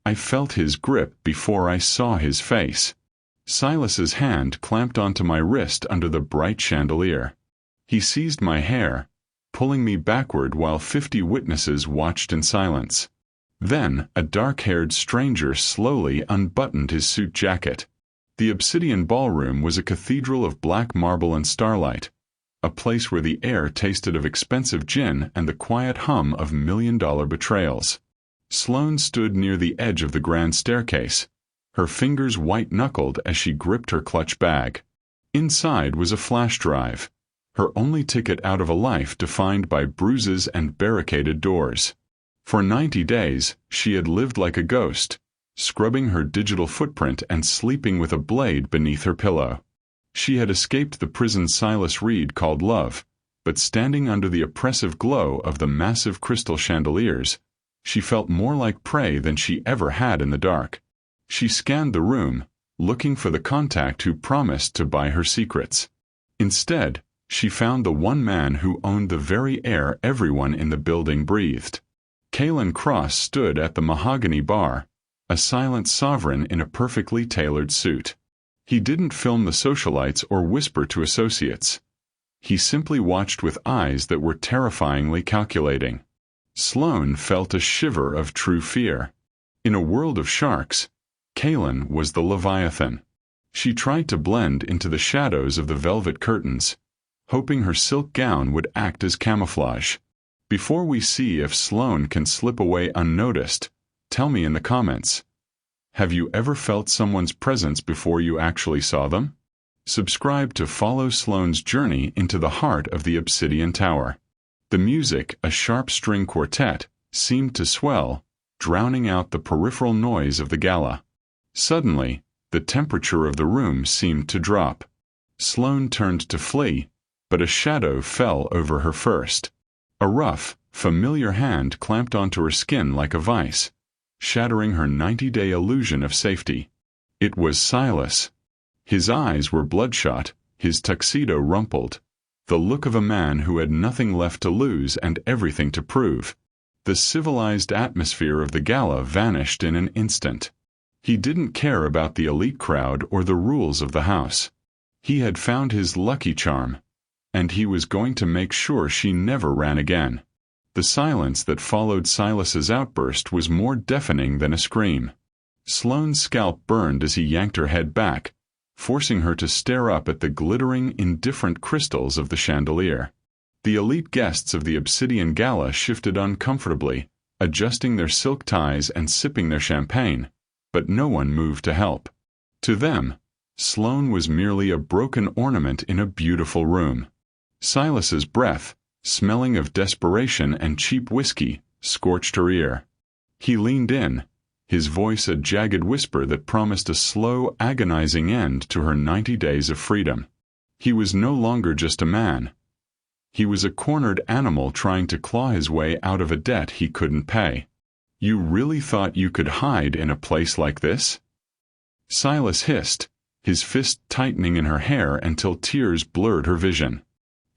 I felt his grip before I saw his face. Silas's hand clamped onto my wrist under the bright chandelier. He seized my hair, pulling me backward while 50 witnesses watched in silence. Then, a dark-haired stranger slowly unbuttoned his suit jacket. The Obsidian ballroom was a cathedral of black marble and starlight, a place where the air tasted of expensive gin and the quiet hum of million-dollar betrayals. Sloane stood near the edge of the grand staircase, her fingers white-knuckled as she gripped her clutch bag. Inside was a flash drive, her only ticket out of a life defined by bruises and barricaded doors. For 90 days, she had lived like a ghost, scrubbing her digital footprint and sleeping with a blade beneath her pillow. She had escaped the prison Silas Reed called love, but standing under the oppressive glow of the massive crystal chandeliers, she felt more like prey than she ever had in the dark. She scanned the room, looking for the contact who promised to buy her secrets. Instead, she found the one man who owned the very air everyone in the building breathed. Kalen Cross stood at the mahogany bar, a silent sovereign in a perfectly tailored suit. He didn't film the socialites or whisper to associates. He simply watched with eyes that were terrifyingly calculating. Sloane felt a shiver of true fear. In a world of sharks, Kalen was the Leviathan. She tried to blend into the shadows of the velvet curtains, hoping her silk gown would act as camouflage. Before we see if Sloane can slip away unnoticed, tell me in the comments. Have you ever felt someone's presence before you actually saw them? Subscribe to follow Sloane's journey into the heart of the Obsidian Tower. The music, a sharp string quartet, seemed to swell, drowning out the peripheral noise of the gala. Suddenly, the temperature of the room seemed to drop. Sloane turned to flee, but a shadow fell over her first. A rough, familiar hand clamped onto her skin like a vice, shattering her 90-day illusion of safety. It was Silas. His eyes were bloodshot, his tuxedo rumpled, the look of a man who had nothing left to lose and everything to prove. The civilized atmosphere of the gala vanished in an instant. He didn't care about the elite crowd or the rules of the house. He had found his lucky charm, and he was going to make sure she never ran again. The silence that followed Silas's outburst was more deafening than a scream. Sloane's scalp burned as he yanked her head back, forcing her to stare up at the glittering, indifferent crystals of the chandelier. The elite guests of the Obsidian Gala shifted uncomfortably, adjusting their silk ties and sipping their champagne, but no one moved to help. To them, Sloane was merely a broken ornament in a beautiful room. Silas's breath, smelling of desperation and cheap whiskey, scorched her ear. He leaned in, his voice a jagged whisper that promised a slow, agonizing end to her 90 days of freedom. He was no longer just a man. He was a cornered animal trying to claw his way out of a debt he couldn't pay. You really thought you could hide in a place like this? Silas hissed, his fist tightening in her hair until tears blurred her vision.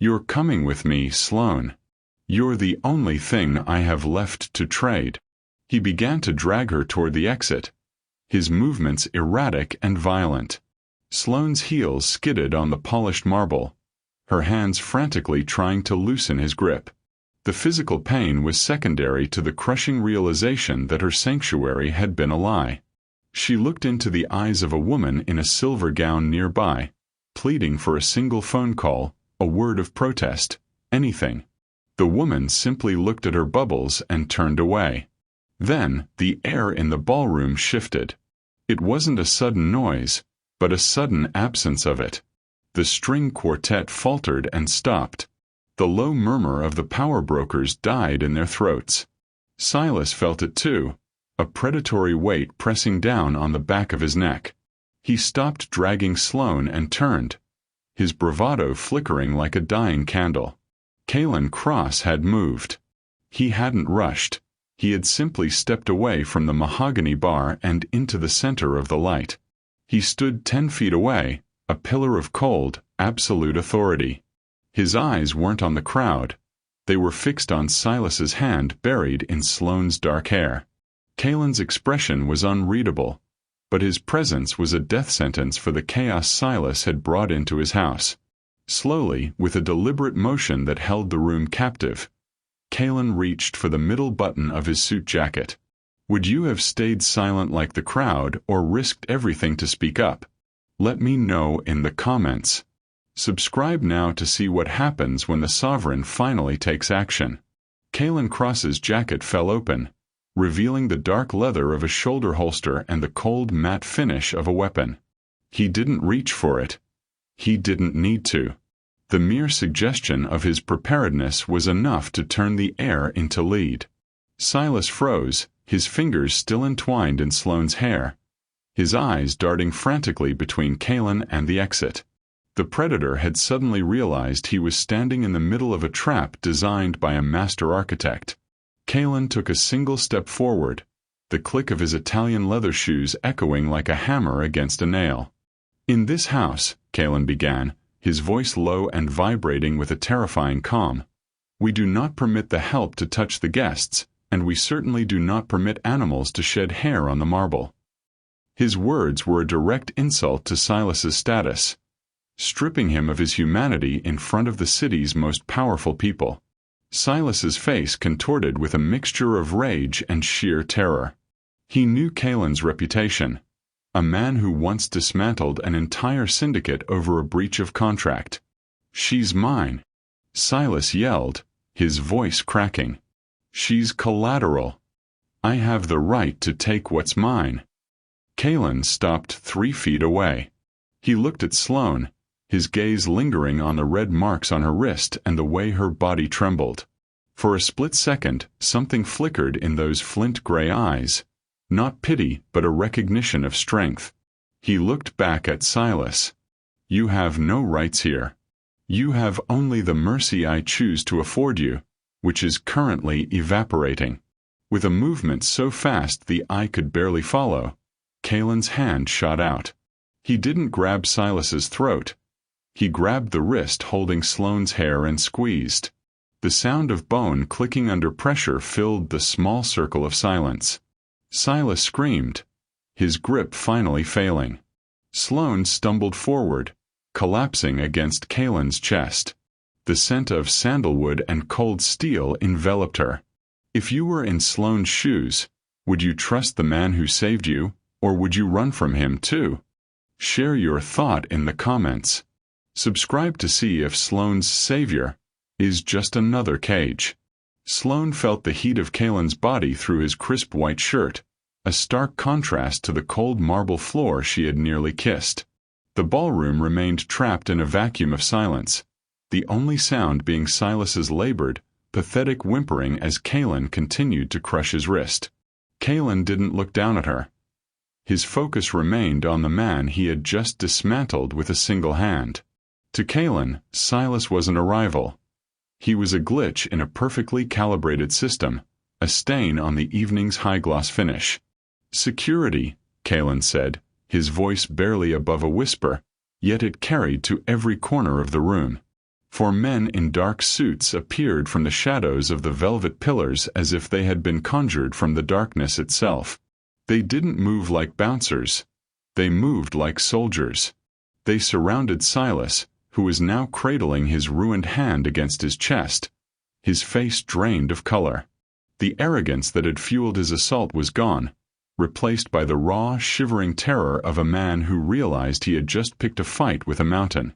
You're coming with me, Sloane. You're the only thing I have left to trade. He began to drag her toward the exit, his movements erratic and violent. Sloane's heels skidded on the polished marble, her hands frantically trying to loosen his grip. The physical pain was secondary to the crushing realization that her sanctuary had been a lie. She looked into the eyes of a woman in a silver gown nearby, pleading for a single phone call, a word of protest, anything. The woman simply looked at her bubbles and turned away. Then, the air in the ballroom shifted. It wasn't a sudden noise, but a sudden absence of it. The string quartet faltered and stopped. The low murmur of the power brokers died in their throats. Silas felt it too, a predatory weight pressing down on the back of his neck. He stopped dragging Sloane and turned, his bravado flickering like a dying candle. Kalen Cross had moved. He hadn't rushed. He had simply stepped away from the mahogany bar and into the center of the light. He stood 10 feet away, a pillar of cold, absolute authority. His eyes weren't on the crowd. They were fixed on Silas's hand buried in Sloane's dark hair. Kalen's expression was unreadable, but his presence was a death sentence for the chaos Silas had brought into his house. Slowly, with a deliberate motion that held the room captive, Kalen reached for the middle button of his suit jacket. Would you have stayed silent like the crowd or risked everything to speak up? Let me know in the comments. Subscribe now to see what happens when the Sovereign finally takes action. Kalen Cross's jacket fell open, revealing the dark leather of a shoulder holster and the cold matte finish of a weapon. He didn't reach for it. He didn't need to. The mere suggestion of his preparedness was enough to turn the air into lead. Silas froze, his fingers still entwined in Sloane's hair, his eyes darting frantically between Kalen and the exit. The predator had suddenly realized he was standing in the middle of a trap designed by a master architect. Kalen took a single step forward, the click of his Italian leather shoes echoing like a hammer against a nail. In this house, Kalen began, his voice low and vibrating with a terrifying calm, we do not permit the help to touch the guests, and we certainly do not permit animals to shed hair on the marble. His words were a direct insult to Silas's status, stripping him of his humanity in front of the city's most powerful people. Silas's face contorted with a mixture of rage and sheer terror. He knew Kalen's reputation, a man who once dismantled an entire syndicate over a breach of contract. She's mine, Silas yelled, his voice cracking. She's collateral. I have the right to take what's mine. Kalen stopped 3 feet away. He looked at Sloane, his gaze lingering on the red marks on her wrist and the way her body trembled. For a split second, something flickered in those flint-gray eyes. Not pity, but a recognition of strength. He looked back at Silas. You have no rights here. You have only the mercy I choose to afford you, which is currently evaporating. With a movement so fast the eye could barely follow, Kalen's hand shot out. He didn't grab Silas's throat. He grabbed the wrist holding Sloane's hair and squeezed. The sound of bone clicking under pressure filled the small circle of silence. Silas screamed, his grip finally failing. Sloane stumbled forward, collapsing against Kalen's chest. The scent of sandalwood and cold steel enveloped her. If you were in Sloane's shoes, would you trust the man who saved you, or would you run from him too? Share your thought in the comments. Subscribe to see if Sloane's savior is just another cage. Sloane felt the heat of Kalen's body through his crisp white shirt, a stark contrast to the cold marble floor she had nearly kissed. The ballroom remained trapped in a vacuum of silence, the only sound being Silas's labored, pathetic whimpering as Kalen continued to crush his wrist. Kalen didn't look down at her. His focus remained on the man he had just dismantled with a single hand. To Kalen, Silas wasn't a rival. He was a glitch in a perfectly calibrated system, a stain on the evening's high-gloss finish. Security, Kalen said, his voice barely above a whisper, yet it carried to every corner of the room. 4 men in dark suits appeared from the shadows of the velvet pillars as if they had been conjured from the darkness itself. They didn't move like bouncers. They moved like soldiers. They surrounded Silas, who was now cradling his ruined hand against his chest, his face drained of color. The arrogance that had fueled his assault was gone, replaced by the raw, shivering terror of a man who realized he had just picked a fight with a mountain.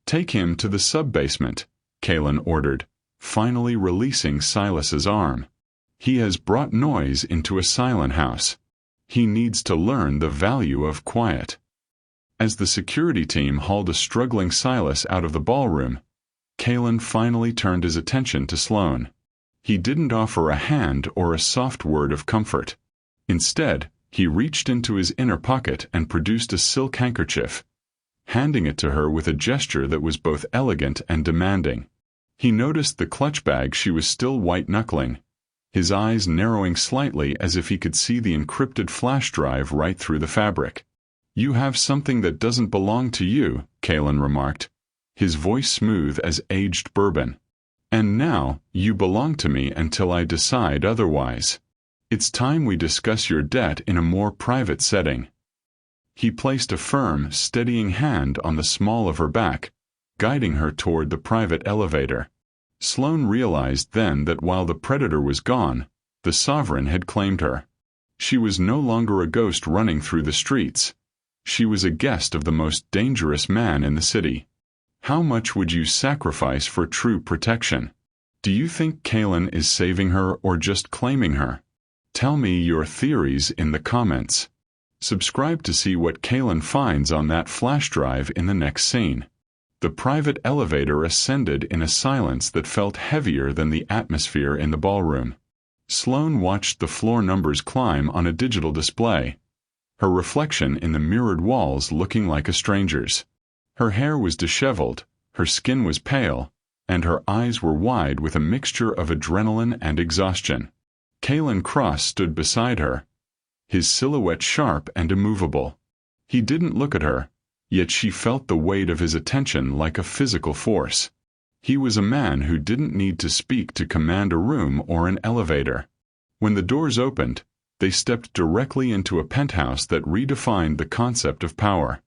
Take him to the sub-basement, Kalen ordered, finally releasing Silas's arm. He has brought noise into a silent house. He needs to learn the value of quiet. As the security team hauled a struggling Silas out of the ballroom, Kalen finally turned his attention to Sloane. He didn't offer a hand or a soft word of comfort. Instead, he reached into his inner pocket and produced a silk handkerchief, handing it to her with a gesture that was both elegant and demanding. He noticed the clutch bag she was still white-knuckling, his eyes narrowing slightly as if he could see the encrypted flash drive right through the fabric. You have something that doesn't belong to you, Kalen remarked, his voice smooth as aged bourbon. And now, you belong to me until I decide otherwise. It's time we discuss your debt in a more private setting. He placed a firm, steadying hand on the small of her back, guiding her toward the private elevator. Sloane realized then that while the predator was gone, the sovereign had claimed her. She was no longer a ghost running through the streets. She was a guest of the most dangerous man in the city. How much would you sacrifice for true protection? Do you think Kalen is saving her or just claiming her? Tell me your theories in the comments. Subscribe to see what Kalen finds on that flash drive in the next scene. The private elevator ascended in a silence that felt heavier than the atmosphere in the ballroom. Sloane watched the floor numbers climb on a digital display, her reflection in the mirrored walls looking like a stranger's. Her hair was disheveled, her skin was pale, and her eyes were wide with a mixture of adrenaline and exhaustion. Kalen Cross stood beside her, his silhouette sharp and immovable. He didn't look at her, yet she felt the weight of his attention like a physical force. He was a man who didn't need to speak to command a room or an elevator. When the doors opened, they stepped directly into a penthouse that redefined the concept of power.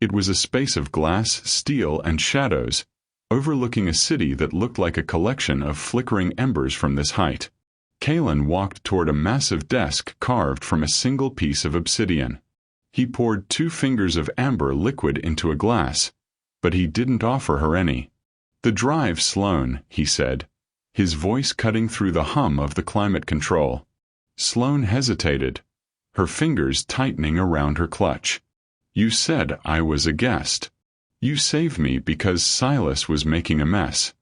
It was a space of glass, steel, and shadows, overlooking a city that looked like a collection of flickering embers from this height. Kalen walked toward a massive desk carved from a single piece of obsidian. He poured 2 fingers of amber liquid into a glass, but he didn't offer her any. "The drive, Sloane," he said, his voice cutting through the hum of the climate control. Sloane hesitated, her fingers tightening around her clutch. "You said I was a guest. You saved me because Silas was making a mess.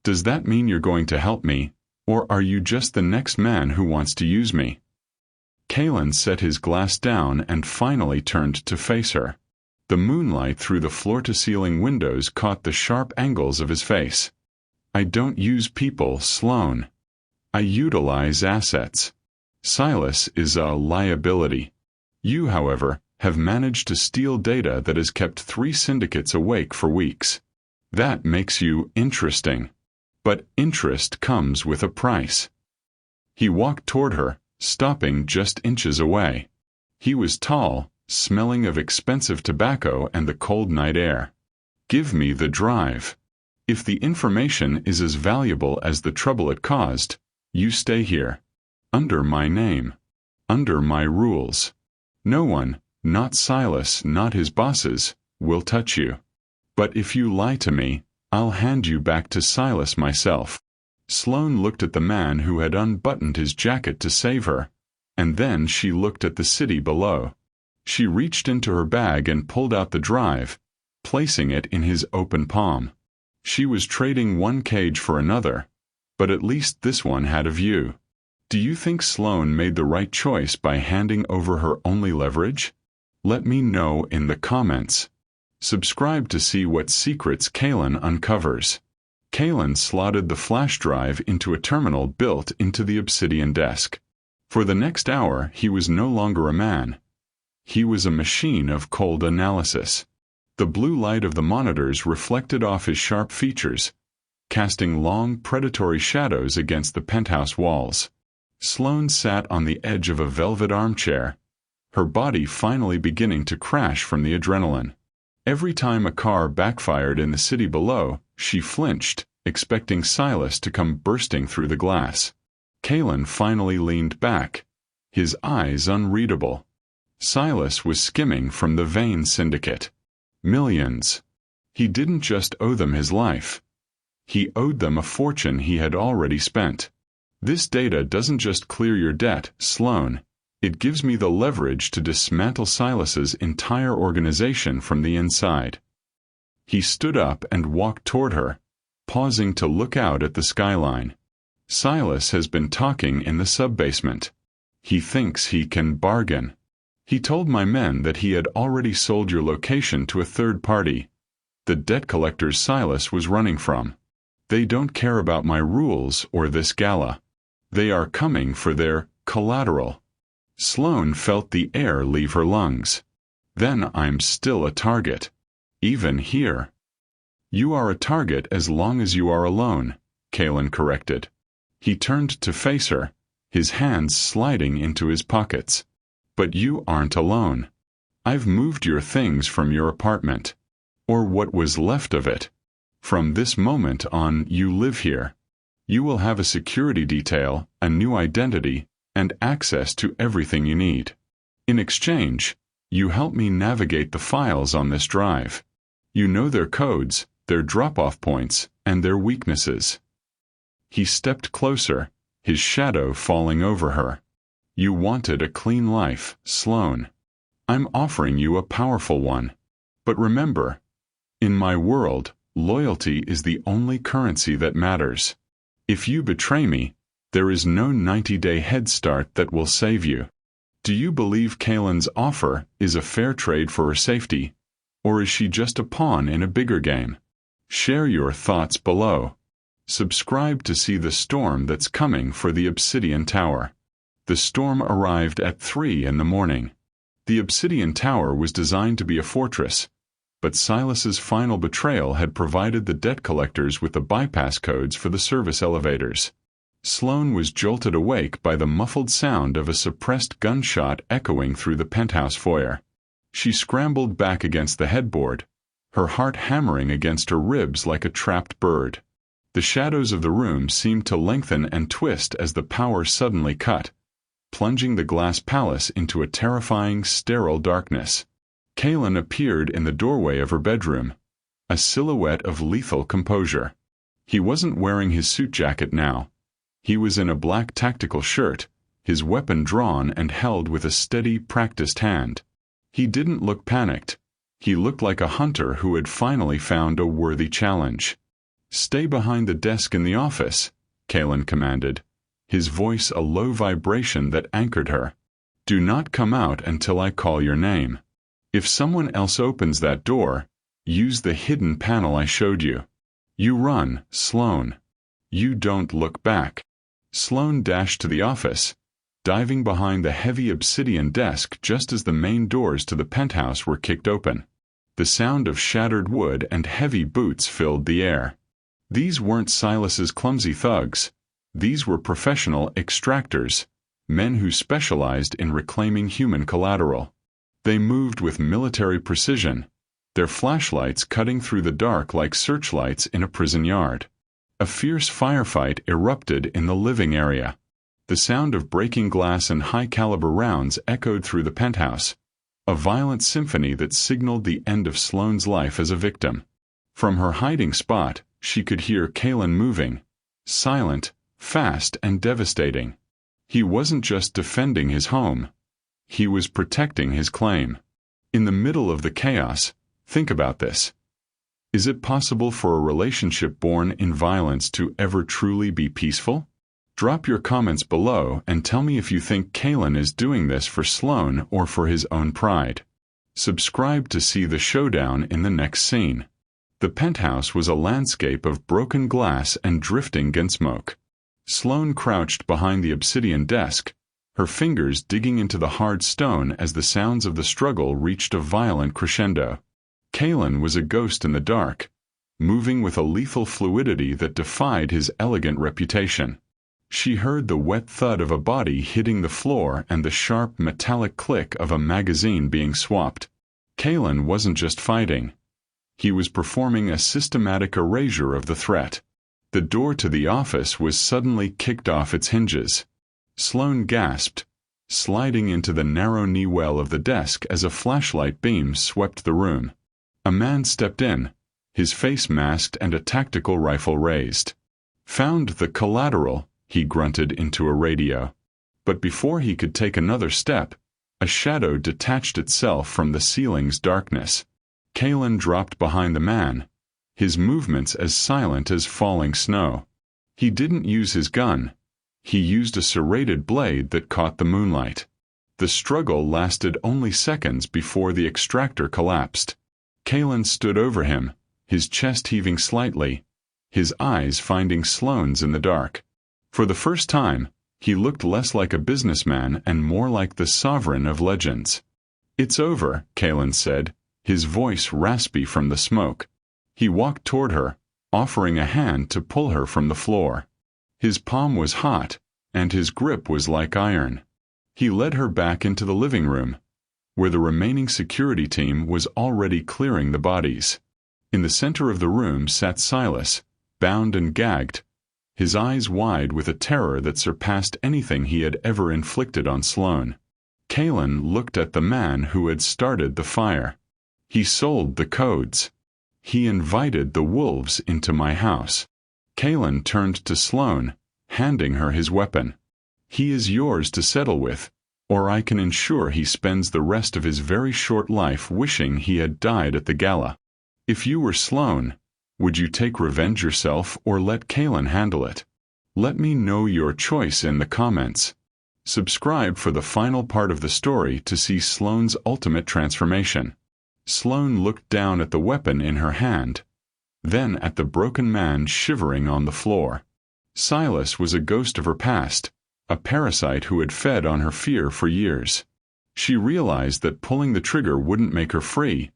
Does that mean you're going to help me, or are you just the next man who wants to use me?" Kalen set his glass down and finally turned to face her. The moonlight through the floor-to-ceiling windows caught the sharp angles of his face. "I don't use people, Sloane. I utilize assets. Silas is a liability. You, however, have managed to steal data that has kept 3 syndicates awake for weeks. That makes you interesting. But interest comes with a price." He walked toward her, stopping just inches away. He was tall, smelling of expensive tobacco and the cold night air. "Give me the drive. If the information is as valuable as the trouble it caused, you stay here. Under my name. Under my rules. No one, not Silas, not his bosses, will touch you. But if you lie to me, I'll hand you back to Silas myself." Sloane looked at the man who had unbuttoned his jacket to save her, and then she looked at the city below. She reached into her bag and pulled out the drive, placing it in his open palm. She was trading one cage for another, but at least this one had a view. Do you think Sloane made the right choice by handing over her only leverage? Let me know in the comments. Subscribe to see what secrets Kalen uncovers. Kalen slotted the flash drive into a terminal built into the obsidian desk. For the next hour, he was no longer a man. He was a machine of cold analysis. The blue light of the monitors reflected off his sharp features, casting long, predatory shadows against the penthouse walls. Sloane sat on the edge of a velvet armchair, her body finally beginning to crash from the adrenaline. Every time a car backfired in the city below, she flinched, expecting Silas to come bursting through the glass. Kalen finally leaned back, his eyes unreadable. Silas was skimming from the Vane Syndicate. Millions. He didn't just owe them his life. He owed them a fortune he had already spent. "This data doesn't just clear your debt, Sloane. It gives me the leverage to dismantle Silas's entire organization from the inside." He stood up and walked toward her, pausing to look out at the skyline. "Silas has been talking in the sub-basement. He thinks he can bargain. He told my men that he had already sold your location to a third party, the debt collectors Silas was running from. They don't care about my rules or this gala. They are coming for their collateral." Sloane felt the air leave her lungs. "Then I'm still a target. Even here." "You are a target as long as you are alone," Kalen corrected. He turned to face her, his hands sliding into his pockets. "But you aren't alone. I've moved your things from your apartment. Or what was left of it. From this moment on, you live here. You will have a security detail, a new identity, and access to everything you need. In exchange, you help me navigate the files on this drive. You know their codes, their drop-off points, and their weaknesses." He stepped closer, his shadow falling over her. "You wanted a clean life, Sloane. I'm offering you a powerful one. But remember, in my world, loyalty is the only currency that matters. If you betray me, there is no 90-day head start that will save you. Do you believe Kaylin's offer is a fair trade for her safety, or is she just a pawn in a bigger game? Share your thoughts below. Subscribe to see the storm that's coming for the Obsidian Tower. The storm arrived at 3 in the morning. The Obsidian Tower was designed to be a fortress, but Silas's final betrayal had provided the debt collectors with the bypass codes for the service elevators. Sloane was jolted awake by the muffled sound of a suppressed gunshot echoing through the penthouse foyer. She scrambled back against the headboard, her heart hammering against her ribs like a trapped bird. The shadows of the room seemed to lengthen and twist as the power suddenly cut, plunging the glass palace into a terrifying, sterile darkness. Kaylin appeared in the doorway of her bedroom, a silhouette of lethal composure. He wasn't wearing his suit jacket now. He was in a black tactical shirt, his weapon drawn and held with a steady, practiced hand. He didn't look panicked. He looked like a hunter who had finally found a worthy challenge. "Stay behind the desk in the office," Kaylin commanded, his voice a low vibration that anchored her. "Do not come out until I call your name. If someone else opens that door, use the hidden panel I showed you. You run, Sloane. You don't look back." Sloane dashed to the office, diving behind the heavy obsidian desk just as the main doors to the penthouse were kicked open. The sound of shattered wood and heavy boots filled the air. These weren't Silas's clumsy thugs. These were professional extractors, men who specialized in reclaiming human collateral. They moved with military precision, their flashlights cutting through the dark like searchlights in a prison yard. A fierce firefight erupted in the living area. The sound of breaking glass and high-caliber rounds echoed through the penthouse, a violent symphony that signaled the end of Sloane's life as a victim. From her hiding spot, she could hear Kaylin moving, silent, fast, and devastating. He wasn't just defending his home. He was protecting his claim. In the middle of the chaos, think about this. Is it possible for a relationship born in violence to ever truly be peaceful? Drop your comments below and tell me if you think Kaylin is doing this for Sloane or for his own pride. Subscribe to see the showdown in the next scene. The penthouse was a landscape of broken glass and drifting gunsmoke. Sloane crouched behind the obsidian desk, her fingers digging into the hard stone as the sounds of the struggle reached a violent crescendo. Kaylin was a ghost in the dark, moving with a lethal fluidity that defied his elegant reputation. She heard the wet thud of a body hitting the floor and the sharp metallic click of a magazine being swapped. Kaylin wasn't just fighting. He was performing a systematic erasure of the threat. The door to the office was suddenly kicked off its hinges. Sloane gasped, sliding into the narrow knee well of the desk as a flashlight beam swept the room. A man stepped in, his face masked and a tactical rifle raised. "Found the collateral," he grunted into a radio. But before he could take another step, a shadow detached itself from the ceiling's darkness. Kaylin dropped behind the man, his movements as silent as falling snow. He didn't use his gun. He used a serrated blade that caught the moonlight. The struggle lasted only seconds before the extractor collapsed. Kaylin stood over him, his chest heaving slightly, his eyes finding Sloane's in the dark. For the first time, he looked less like a businessman and more like the sovereign of legends. "It's over," Kaylin said, his voice raspy from the smoke. He walked toward her, offering a hand to pull her from the floor. His palm was hot, and his grip was like iron. He led her back into the living room, where the remaining security team was already clearing the bodies. In the center of the room sat Silas, bound and gagged, his eyes wide with a terror that surpassed anything he had ever inflicted on Sloane. Kalen looked at the man who had started the fire. He sold the codes. He invited the wolves into my house. Kalen turned to Sloane, handing her his weapon. He is yours to settle with, or I can ensure he spends the rest of his very short life wishing he had died at the gala. If you were Sloane, would you take revenge yourself or let Kalen handle it? Let me know your choice in the comments. Subscribe for the final part of the story to see Sloane's ultimate transformation. Sloane looked down at the weapon in her hand, then at the broken man shivering on the floor. Silas was a ghost of her past, a parasite who had fed on her fear for years. She realized that pulling the trigger wouldn't make her free.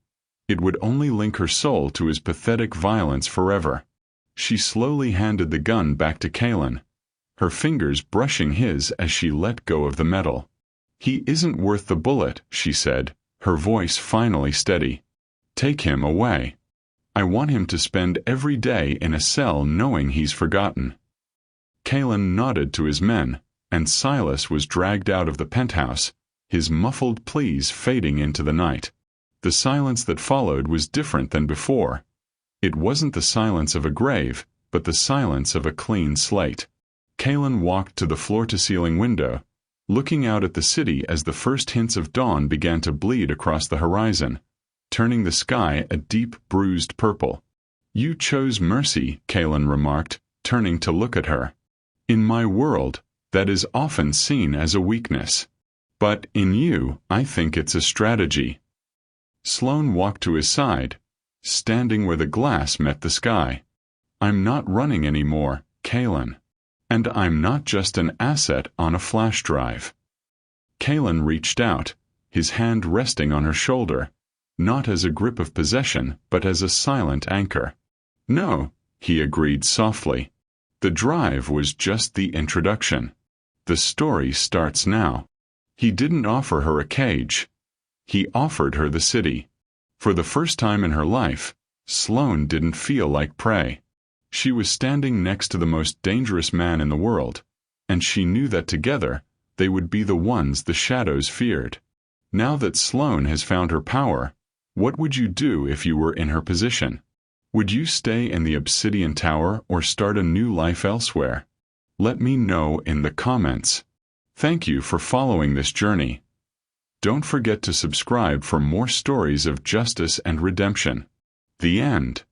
It would only link her soul to his pathetic violence forever. She slowly handed the gun back to Kalen, her fingers brushing his as she let go of the metal. He isn't worth the bullet, she said, her voice finally steady. Take him away. I want him to spend every day in a cell knowing he's forgotten. Kalen nodded to his men, and Silas was dragged out of the penthouse, his muffled pleas fading into the night. The silence that followed was different than before. It wasn't the silence of a grave, but the silence of a clean slate. Kalen walked to the floor-to-ceiling window, looking out at the city as the first hints of dawn began to bleed across the horizon, turning the sky a deep, bruised purple. You chose mercy, Kalen remarked, turning to look at her. In my world, that is often seen as a weakness. But in you, I think it's a strategy. Sloane walked to his side, standing where the glass met the sky. I'm not running anymore, Kalen. And I'm not just an asset on a flash drive. Kalen reached out, his hand resting on her shoulder, not as a grip of possession, but as a silent anchor. No, he agreed softly. The drive was just the introduction. The story starts now. He didn't offer her a cage. He offered her the city. For the first time in her life, Sloane didn't feel like prey. She was standing next to the most dangerous man in the world, and she knew that together, they would be the ones the shadows feared. Now that Sloane has found her power, what would you do if you were in her position? Would you stay in the Obsidian Tower or start a new life elsewhere? Let me know in the comments. Thank you for following this journey. Don't forget to subscribe for more stories of justice and redemption. The end.